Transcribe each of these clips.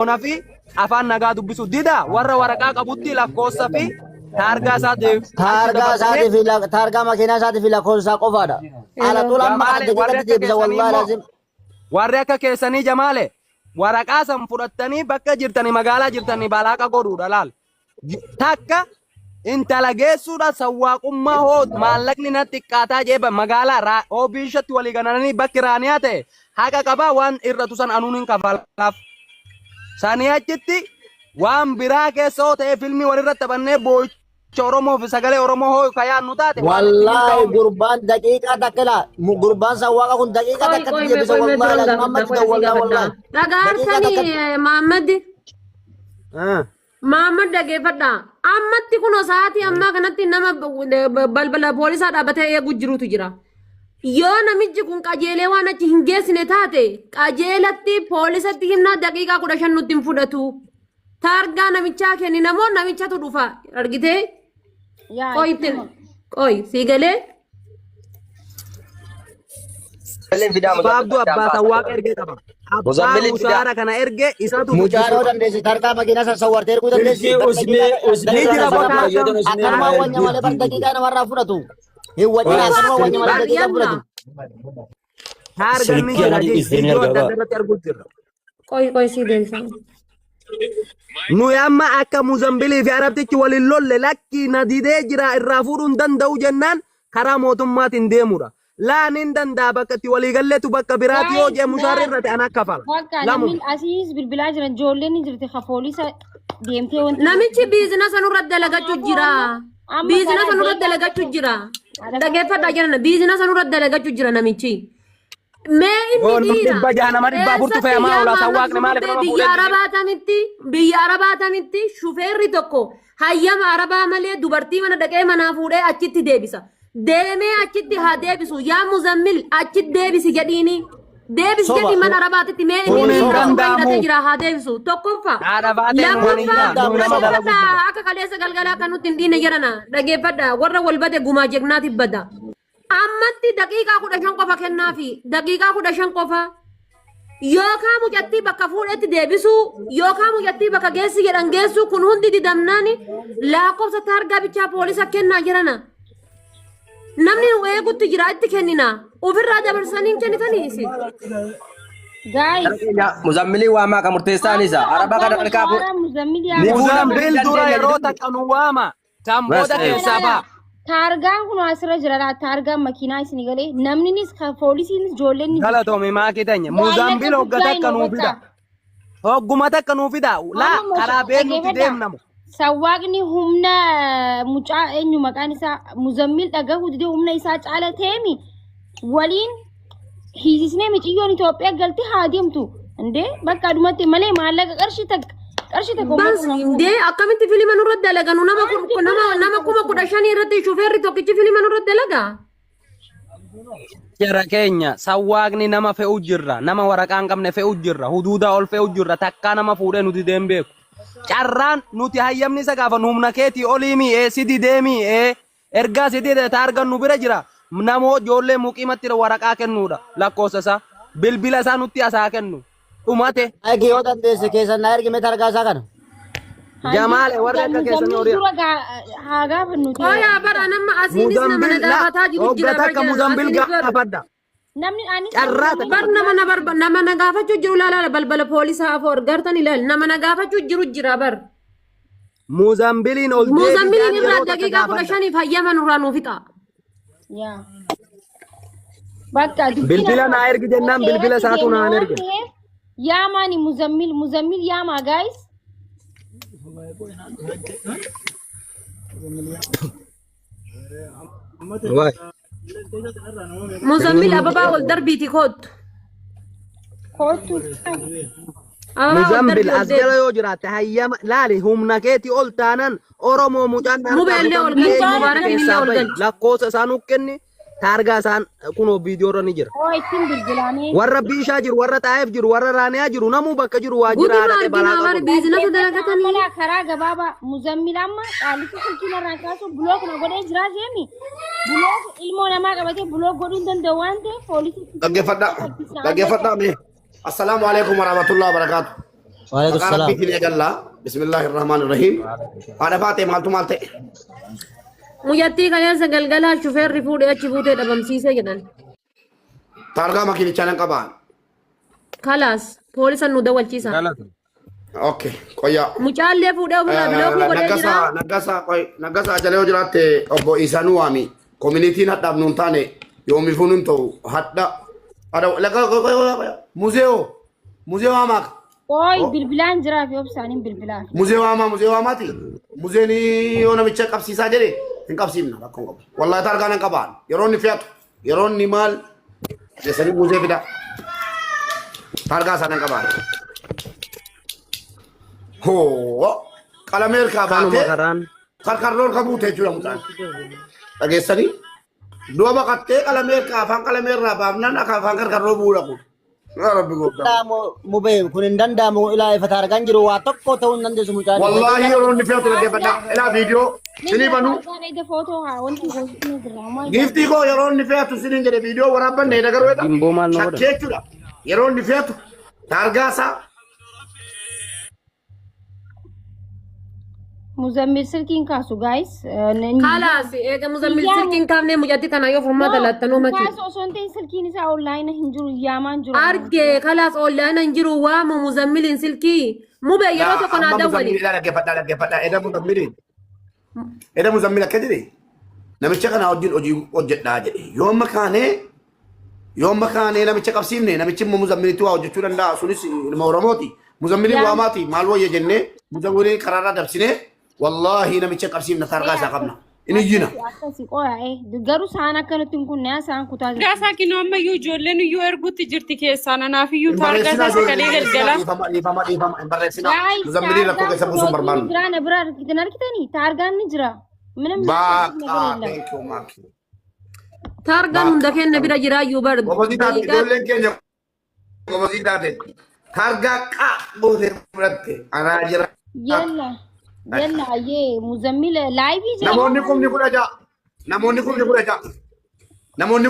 fi afaan nagaa dubbisu dida warra waraqaa qabutti lakkoofsa fi taargaa isaatiif taargaa makiinaa isaatiif lakkoofsa qofaadha. Ala tuula amma daqiiqatti deebisa wallaahi laazim. Warri akka keessanii jamaale waraqaa san fudhattanii bakka jirtanii magaalaa jirtanii balaaqa godhuudha laal. Takka intala geessuudha sawwaaqummaa hoo maallaqni natti xiqqaataa jeeba magaalaa oobishatti walii ganananii bakki raaniyaa ta'e haqa qabaa waan irratu san anuun hin kafalaaf. Sanii achitti waan biraa keessa hoo ta'e filmii walirratti taphannee boo'icha Oromoo fi sagalee Oromoo hoo kayaan nu taate. Wallaahi gurbaan daqiiqaa takkila gurbaan sawwaaqa kun daqiiqaa takkatti deebisa wallaahi laazim ammatti wallaahi. Dhagaarsanii Mahammad. Mahammad dhageeffadha. Ammatti kun sa'aatii ammaa kanatti nama balbala poolisaa dhaabbatee eegu jirutu jira. Yoo namichi kun qajeelee waan achi hin geessine taate qajeelatti poolisatti himnaa daqiiqaa 15 nutti hin fudhatu. Taargaa namichaa kenni namoonni namichatu dhufa argitee? Qoy sii galee? Baabduu abbaa sawwaaqa ergee qaba. Abbaa mushaara kana erge isatu mushaara dandeessi taargaa makiinaa san sawwaartee erguu dandeessi. Ni jira bakka akkanumaa wanya malee bar daqiiqaa namarraa fudhatu. Hin wadina akkanumaa wanya malee daqiiqaa fudhatu. Taargaan ni jira iddoo adda addaatti arguu jirra. Qoy sii deemsa. Nuyi amma akka Muzambilii fi Arabtichi waliin lolle lakkii na didee jira irraa fuudhuu hin danda'u jennaan karaa mootummaatiin deemudha. Laan hin danda'a bakka itti waliigalleetu bakka biraatti yoo jee mushaarri irratti ana kafala. Namni asiis bilbilaa jiran ijoolleen ni jirti ka poolisa deemtee wanti. Namichi biizinasa nurratti dalagachuu jira. Biizinasa nurratti dalagachuu jira. Dhageeffadhaa jiran biizinasa nurratti dalagachuu jira namichi. Mee inni biyya arabaatanitti shufeerri tokko hayyama arabaa malee dubartii mana dhaqee manaa fuudhee achitti deebisa. Deemee achitti haa deebisu yaa Muzammil achitti deebisi jedhiini. Deebisi jedhi mana arabaatitti mee inni hidhatee jira haa deebisu. Tokkoffaa lammaffaa akka kaleessa galgalaa kan nutti hin dhiine jedhana dhageeffadha warra wal bade gumaa jegnaatiif bada. Ammatti daqiiqaa 15 qofa kennaafi daqiiqaa 15 qofa yookaan mucattii bakka fuudhetti deebisu yookaan mucattii bakka geessi jedhan geessu kun hundi didamnaani lakkoofsa taargaa bichaa poolisa kennaa jirana namni nu eegutti jira itti kennina ofirraa dabarsanii kennitanii isin. Muzammilii waamaa kan murteessaan isa araba kana halkaa Muzambil dura yeroo taqqanu waama kan booda keessaa ba'a. Taargaan kun asirra jira taargaan makiinaa isin galee namninis poolisiinis ijoolleen ni galatoomi maakii tanya Muzambil hoggata akka nuufida hoggumata akka nuufida laa karaa beenutti deemnamu. Sawwaaqni humna mucaa eenyu maqaan isaa Muzammil dhagahu didee humna isaa caala ta'emi waliin hiisisnee miciyyoon Itoophiyaa galti haa deemtu indee bakka adumatti malee maallaqa qarshii takka. Bas dee akkamitti filima nurratti dalaganu nama 15,000 irratti shufeerri tokkichi filima nurratti dalagaa. Jara keenya sawwaaqni nama fe'u jirra nama waraqaa hin qabne fe'u jirra huduudaa ol fe'u jirra takkaa nama fuudhee nuti deem beeku. Carraan nuti hayyamni isa gaafa humna keetii oliimii sidi deemii ergaa sidi taargan nu bira jira namoo ijoollee muqiimatti waraqaa kennuudha lakkoofsa isaa bilbila isaa nutti asaa kennu. Umate. Agi yoo dandeesse keessan na ergime taargaa isaa kana. Jamaale warra akka keessan yoo dura haa gaafannuti. Yaa bara nama asiinis nama nagaafataa jiru jira. Akka Muzambil gaafadha. Namni ani bar nama nagaafachuu jiru laala balbala poolisaa afur gartan ilaal nama nagaafachuu jiru jira bar. Muzambiliin ol deebi'ee Muzambiliin irraa daqiiqaa 15 fayyama nurraa nuuf fixa. Yaa. Bakka bilbila naa ergi jennaan bilbila isaatu naa ergi. Yamani Muzammil Yama guys. Muzammil ababa ol darbiti kootu. Muzambil as jala yoo jiraate hayyama laali humna keetii ol taanan Oromoo mucaan lakkoofsa isaa nuuf kenni. Taargaa isaan kunoo viidiyoo irra ni jira. Warra biishaa jiru, warra xaa'eef jiru, warra raaniyaa jiru, namuu bakka jiru waajjira haadhatee balaa qabu. Biizinasa dalagatanii karaa gabaabaa Muzammil amma qaalisu silkiin irraa kaasu bulook na godhee jira jeemi. Bulook ilmoo namaa qabatee bulook godhuu hin danda'u waan ta'eef poolisii. Dhaggeeffadhaa mee. Assalaamu alaikum warahmatullahi wabarakatuh. وعليكم مقال السلام. ربي تلي جل بسم الله الرحمن الرحيم أنا فاتي مالتو مالتي Mucattii kaleessa galgalaa shufeerri fuudhee achi buutee dhabamsiisee jedhan. تارجا ما كيني channel كبان Kalaas poolisan nu dawalchiisa. galata أوكي كويا Mucaallee fuudhee ofirraa bilookii godhee jira. nagasa ajalee jiraate obbo Isaanuu waami community hadhaaf nuun taane yoomi funuun ta'u hadha museo hamaa Oi, bilbilaan jira fi obsaanin bilbilaan. museo hamaati museen yoo namicha qabsiisaa jedhe hin qabsiifna rakkoon qabu wallahi targaan hin qabaan yeroo inni fe'atu yeroo inni maal jeesanii musee fida targaa isaan hin qabaan hoo qalameerkaa kanuma baatee karaan karkarroon kan buute jechuudha mucaan dhageessanii du'a baqattee qalameerkaa afaan qalameerraa baafnaan akka afaan karkarroo buudha kun rabbi gooftaa Mube kun hin danda'amu ilaa ifa taargaan jiru waa tokko ta'uu hin dandeessu mucaan. wallahi yeroo inni fe'atu dhaggeeffadha ilaa viidiyoo sinii banuu Ida footoo haa wanti gosoonni jira. giftii koo yeroo inni fe'atu siniin jedhe viidiyoo waraabbanne dagaruu Gimboo maal na godha? shakkee jechuudha yeroo inni fe'atu taargaasaa Muzammil silkiin kaasu guys. Kalaas eega muzammil silkiin kaafnee mucattii kana yoo furmaata lattanuu mati. Kaasu osoo hin ta'in silkiin isaa online hin jiru yaamaan jiru. Argee kalaas oollaan hin jiru waamu muzammiliin silkii. Mubee yeroo tokko naa dawwali. dhaggeeffadha eda muzammil akka jedhe namicha kana wajjin hojii hojjedhaa jedhe yoomma kaanee namicha qabsiifne namichi immoo muzammilitti waa hojjechuu danda'a sunis ilma oromooti muzammiliin waamaati maal wayya jennee muzammiliin karaarraa dabsinee wallahi namicha qabsiifna targaa isaa qabna inni iyyina Akkasii qoyaa garuu isaan akkanatti hin kunne isaan kutaa jiru. Gaasaa kinoo ammayyuu ijoolleen iyyuu erguutti jirti keessaa nanaaf iyyuu taargaa isaa sagalee galgala. dhiifama hin barreessina muzammiliin rakkoo keessa buusuun barbaannu Biraa na biraa argitanii taargaan ni jira. Minam baaqaa beekuu maakii Taargaan hunda kenna bira jiraayyuu bar. Gobozii taate ijoolleen keenya gobozii taate targaa qaa gootee fudhatte anaa jira. Yalla. Yalla ayyee muzammil laayivii jira. Namoonni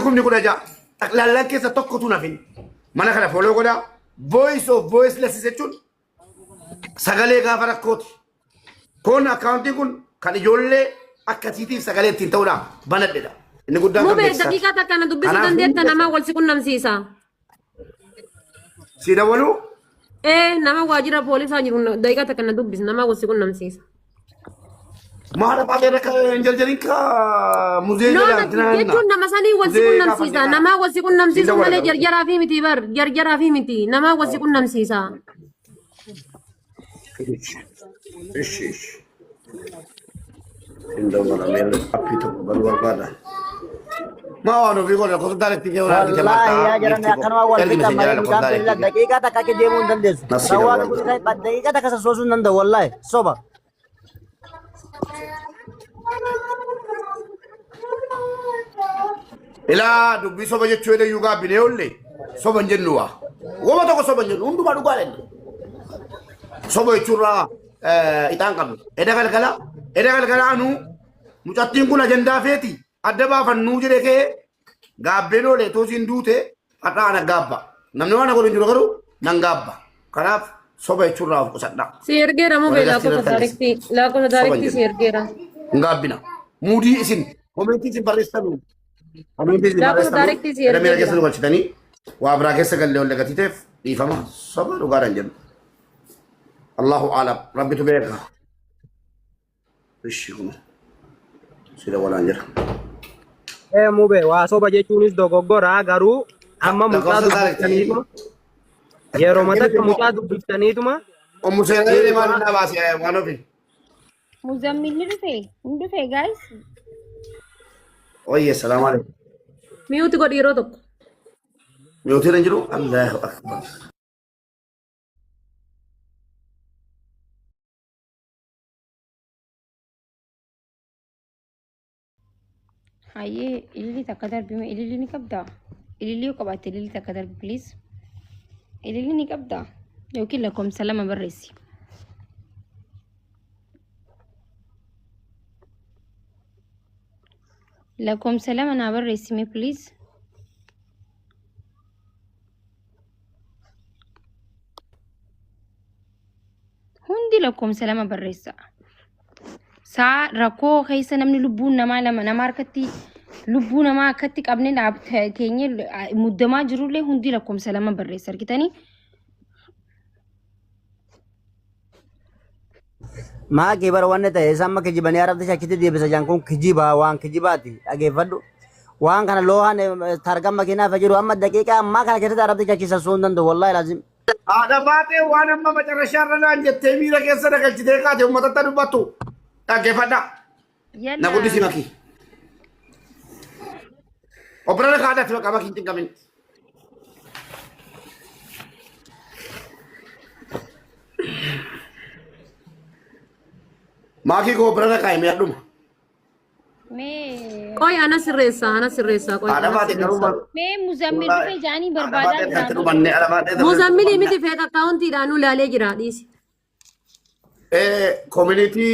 kumni kudha ja'a. Xaqlaallaan keessa tokkotu nafin. Mana kana foloo godhaa. Voice of voiceless jechuun sagalee gaafa rakkooti. Kun akkaawuntiin kun kan ijoollee akkasiitiif sagalee ittiin ta'uudha banadheedha. Inni guddaan kan Mubee beeksisaa. daqiiqaa takka na dubbisuu dandeetta namaa wal si qunnamsiisa. Si dabaluu Nama waajjira poolisaa jiru daqiiqaa takka na dubbis namaa wal si qunnamsiisa. maal baatee akka hin jarjarin ka muzee jedhaa Jechuun nama sanii wal si qunnamsiisa. Namaa wal si qunnamsiisu malee jarjaraa fi miti bar jarjaraa fi miti namaa wal si qunnamsiisa. Ishi. Indawala mele apito baru barbaada. Mau anu fi godha kosa direct ke ora ke Wallahi yaa jiran akkanuma wal fixa malee mucaan bilila daqiiqaa takka akka deemuu hin dandeessu. Sawwaa kun daqiiqaa takka sosoosuu hin danda'u wallahi soba. Ila dubbi soba jechuu ede yuga bine olle soba jennu wa. Woma tokko soba jennu hunduma dhugaa lenni. Soba jechuurraa itaan qabnu. Eda galgala anu mucattiin kun ajandaa feeti adda baafannuu jedhe kee gaabbeen oole toosiin duute hadhaa ana gaabba. Namni waan godhu hin jiru garuu nan gaabba. Kanaaf soba jechuurraa of qusadha. Si ergeera mubee lakkoofsa daarektii si ergeera. Hin gaabbina. Muudii isin komentii isin barreessanu. Komentii isin Lakkoofsa daarektii si Damee keessa ergeera. dubbachitanii waa biraa keessa gallee olle gatiteef dhiifama soba dhugaadhaan jedhu. Allahu aalam rabbitu beeka. Ishi kun sida walaan jira. mube waa soba jechuunis dogoggoraa garuu amma mucaa dubbiftaniituma yeroo matakka mucaa dubbiftaniituma Ommu seenaa maal na baase waan ofi. Muzammil ni dhufe guys. Oyye salaamu alaikum. Miyuuti godhi yeroo tokko. Miyootiin hin jiru Allahu akbar. Hayyee ililii takka darbime ililii ni qabdaa. Ililii yoo qabaatte ililii takka darbi please. Ililii ni qabdaa yookiin lakkoofsa lama barreessi. Lakkoofsa lama naa barreessime please. لكم سلامة بريسا سا ركو خيسا نمني لبونا ما لما نمار كتي لبونا ما كتك أبني لعب تيني مدما جرو لي هندي لكم سلامة بريسا كتاني ما كبر وانا تي سامة كجيباني عرب تشا كتير دي بس جانكم كجيبا وان كجيباتي أجي فدو وان كان لوهان ترجم مكينا فجرو أما دقيقة ما كان كتير عرب تشا كيسا سوندن دو والله لازم هذا باتي وانا ما بجرى شرنا جت ميرا كيسا نقل جديكا دي وما تتنو باتو أجي فدا نقول دي سماكي أبرنا كذا تبغى كم كنتين كمين माकी को ब्रना काय मैं अडूम मैं कोई आना सिर्रेसा कोई आना बात करूँ मैं मुजम्मिल पे जानी बर्बादा तेरे बनने आला बात है मुजम्मिल ये मिट्टी फेंक अकाउंट ही रानू लाले गिरा दी कम्युनिटी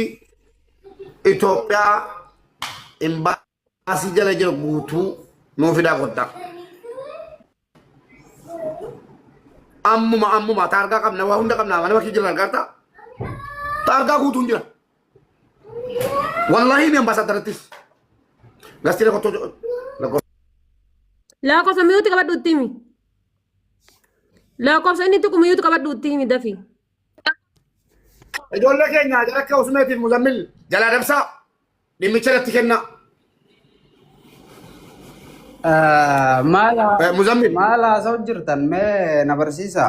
इथोपिया एम्बासी जले जो गुथु नो फिदा कोता अम्मू तारगा कब नवा हुंडा कब नावा नवा की जलन करता तारगा गुथु जला والله ini ambassador tis gasti la koto la cosa mi uti kabad utimi la cosa ini tu kumiyuti kabad utimi dafi يقول لك يا جاك وسميت المزمل جلا دبسا لمثل تكنا مالا مزمل مالا زوجرتن ما نبرسيسا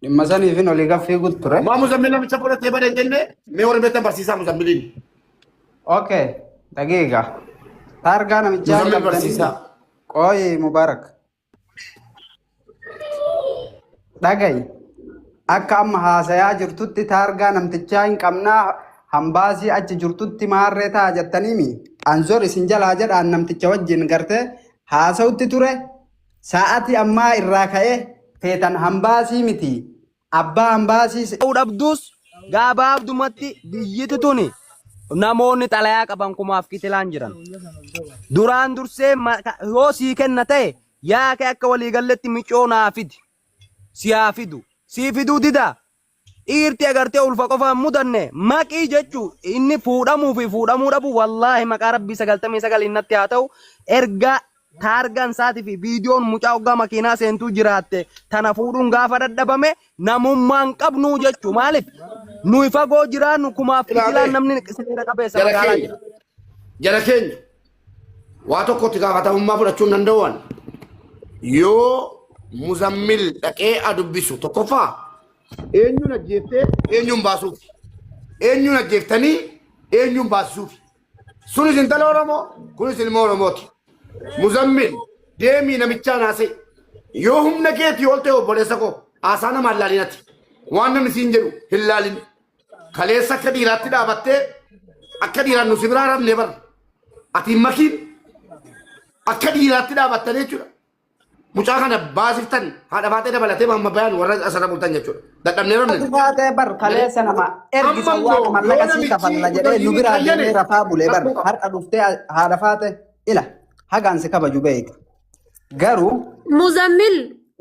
لما سني فين اللي في قلت ترى ما مزمل لم تقول تبى الجنة ما هو ربيت برسيسا مزملين اوكي دقيقة تارجع انا مزمل برسيسا قوي مبارك دقي أكم هاسيا جرتوتي تارجع نمتجاين كمنا همباسي أج جرتوتي ماررتا جتنيمي أنزور سنجل هاجر أن نمتجوجين قرته هاسوتي تره ساعتي أما الراكاية فيتن همباسي متي أبا همباسي أود أبدوس غابا أبدومتي بيجتتوني namoonni xalayaa qaban kumaaf kitilaan jiran duraan dursee yoo sii kenna ta'e yaa kee akka walii galletti micoo naafidi siyaa fidu sii fiduu dida dhiirti agartee ulfa qofaan mudanne maqii jechuu inni fuudhamuu fi fuudhamuu dhabu wallaahi maqaa rabbii 99 innatti haa ta'u erga taargaan isaatii fi viidiyoon mucaa hoggaa makiinaa seentuu jiraatte tana fuudhuun gaafa dadhabame namummaan qabnuu jechuu maaliif nuyi fagoo jiraannu kumaaf kitilaan namni seera qabeessa magaalaa jira. Jara keenya waa tokkotti gaafatamummaa fudhachuun danda'uun yoo muzammil dhaqee adubbisu tokkoffaa eenyuun ajjeeftee eenyuun baasuuf eenyuun ajjeeftanii eenyuun baasuuf sunis intala Oromoo kunis ilma Oromooti. muzammil deemii namichaa naase yoo humna keetii ol ta'e obboleessa koo haasaana maalaalinati waan namni siin jedhu hin laalin kaleessa akka dhiiraatti dhaabattee akka dhiiraan nu sibiraa rabne bar ati makiin akka dhiiraatti dhaabattanii jechuudha mucaa kana baasiftan haadha baatee dabalatee mamma bayaan warra asana bultan jechuudha dadhabnee rabne baatee bar kaleessa nama ergisa waan mallaqa sii kafalla jedhee nu biraa deemee rafaa bulee bar har'a dhuftee haadha faate ila hagaan si kabaju beek garuu muzammil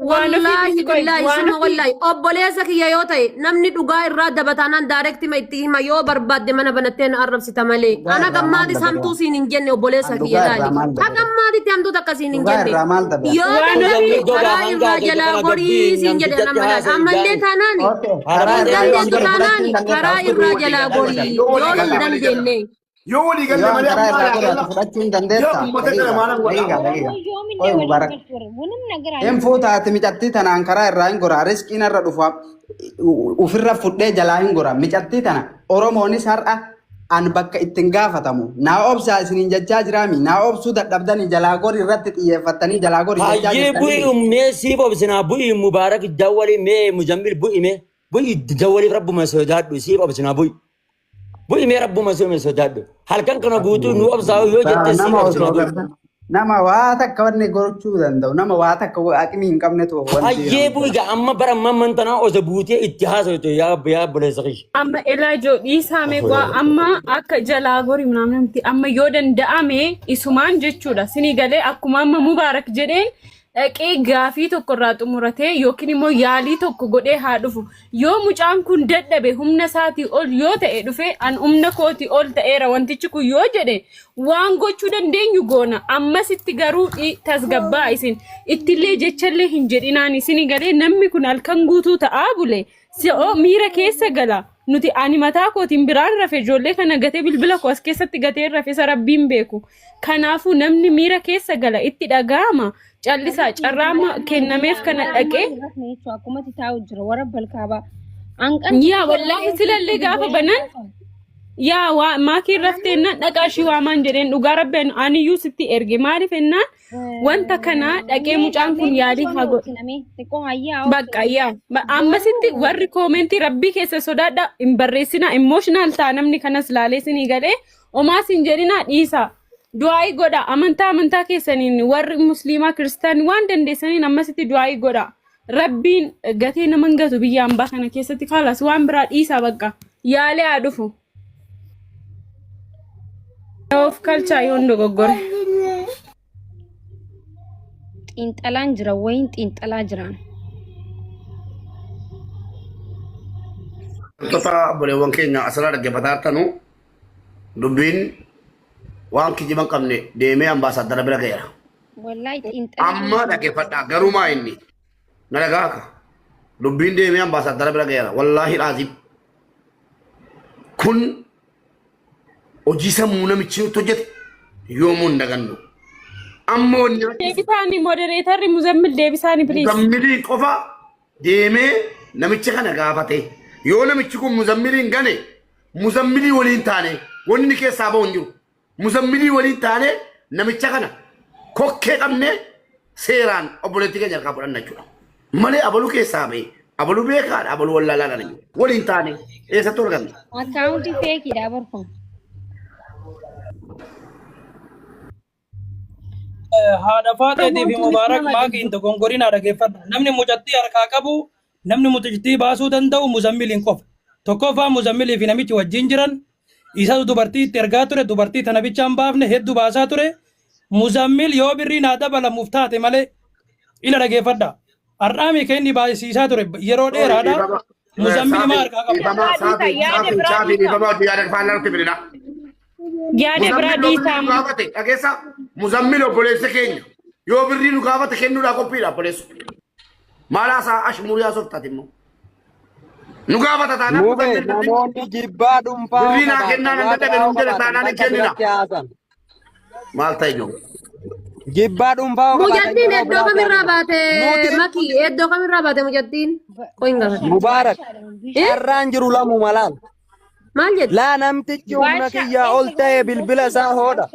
wallahi billahi suma wallahi obboleessa kiyya yoo ta'e namni dhugaa irraa dabataanaan daarekti ma itti hima yoo barbaadde mana banatteen arrabsita malee ana gammaati samtuu siin hin jenne obboleessa kiyya laali hagammaatitti hamtuutu akkasiin hin jenne yoo ta'e karaa irraa jalaa gorii siin jedhe namalaas ammallee taanaani dandeessu taanaani karaa irraa jalaa gorii yoo hin dandeenye yoo walii galle malee amma fudhachuu hin dandeessaa. Oye mubarak. Em fuuta ati micatti tanaan karaa irraa hin gora riskiin irra dhufa ufirra fudhee jalaa hin gora micatti tana Oromoonis har'a an bakka ittiin gaafatamu naa obsaa isiniin jechaa jiraami naa obsuu dadhabdanii jalaa gori irratti xiyyeeffattanii jalaa gori jechaa jirtanii. Hayyee bu'i umnee siif obsinaa bu'i mubarak jawwali mee mujammil bu'i mee bu'i jawwali rabbuma sodaadhu siif obsinaa bu'i. bu'i mee rabbuma sodaadhu halkan kana guutuu nu obsaa'u yoo jette siif obsinaa bu'i. nama waa takka wanni gochuu danda'u nama waa takka aqimii hin qabne to hayyee bu'iga amma bara amman tanaa oza buutee itti haasawtu yaa buleessa qish amma Elijoo dhiisaame gwaa amma akka jalaa gori namni amma yoo danda'ame isumaan jechuudha sinii galee akkuma amma Mubaarak jedheen dhaqee gaafii tokko irraa xumuratee yookiin immoo yaalii tokko godhee haa dhufu. Yoo mucaan kun dadhabe humna isaatii ol yoo ta'e dhufe an humna kootii ol ta'eera wantichi kun yoo jedhe waan gochuu dandeenyu goona. Ammasitti garuu tasgabbaa isin ittillee jechallee hin jedhinaan isin galee namni kun halkan guutuu ta'aa bule. Si'oo miira keessa gala. Nuti ani mataa kootiin biraan rafe ijoollee kana gatee bilbila koo as keessatti gatee rafe isa rabbiin beeku. Kanaafuu namni miira keessa gala itti dhaga'ama. Callisaa carraama kennameef kana dhaqee. Akkuma taa'u jira warra balkaabaa. Yaa wallaahi silallee gaafa banan. Yaa maakiin rafteennan dhaqaa ishii waamaan jedheen dhugaa rabbeen aniyyuu sitti erge maaliif ennaan wanta kana dhaqee mucaan kun yaalii haa godhu. Bakka yaa ammasitti warri koomentii rabbii keessa sodaadha hin barreessina emotional ta'a namni kanas laalee sinii galee omaas hin jedhina dhiisa. Du'aayi godha amantaa keessaniin warri musliimaa kiristaanii waan dandeessaniin ammasitti du'aayi godha. Rabbiin gatee naman gatu biyya hambaa kana keessatti kaalas waan biraa dhiisa bakka yaalee haa dhufu. Of kalchaa yoon dogoggore. Xiinxalaan jira wayin xiinxalaa jiraan. Tota obboleewwan keenya asirraa dhaggeeffataa jirtanu dubbiin waan kijiban qabne deemee ambaasaaddara bira ga'eera. Wallahi xiinxalaa. Amma dhaggeeffadhaa garumaa inni na dhagaaka dubbiin deemee ambaasaaddara bira ga'eera wallaahi dhaazib kun hojii sammuu namichi nutti hojjete yoomuu hin dagannu. Ammoo deebisaanii modereetarri muzammil deebisaanii piliis. Muzammiliin qofa deemee namicha kana gaafate yoo namichi kun muzammiliin gane muzammilii waliin taane wanni keessaa ba'u hin jiru. Muzammilii waliin taane namicha kana kokkee qabne seeraan obboleettii keenya harkaa fudhanna jechuudha. Malee abaluu keessaa ba'e abaluu beekaadha abaluu wallaalaadhaan waliin taane eessatti argamne. Akkaawuntii feekiidha barfum. Haadha Faaxeetii fi Mubaarak maakiin dogongorina dhaggeeffadhu. Namni mucattii harkaa qabu namni mucattii baasuu danda'u muzammiliin qofa. Tokkoffaa muzammilii fi namichi wajjin jiran isa dubartii itti ergaa ture dubartii tana bichaan baafne hedduu baasaa ture. Muzammil yoo birrii naa dabalamuuf taate malee ila dhaggeeffadha. Har'aami kenni baasisaa ture yeroo dheeraadha. Muzammil maa harkaa qabu. Yaade biraa dhiisamu. Gaafate dhageessa muzammil obboleessa keenya yoo birrii nu gaafate kennuudhaa qophiidha obboleessu. Maalaasaa ashmuuriyaa softaati immoo. Nu gaafata taanaan namoonni jibbaa dhuunfaa birrii naa kennaa nan dadhabe nuun jedhe taanaan hin kennina. Maal ta'e jiru? Jibbaa dhuunfaa Mujattiin iddoo kamirraa baate Maki iddoo kamirraa baate mujattiin qoyin gaafate. Mubaarak carraan jiru lamu malaan. Maal jedhu? Laa namtichi humna kiyyaa ol ta'e bilbila isaa hoodha.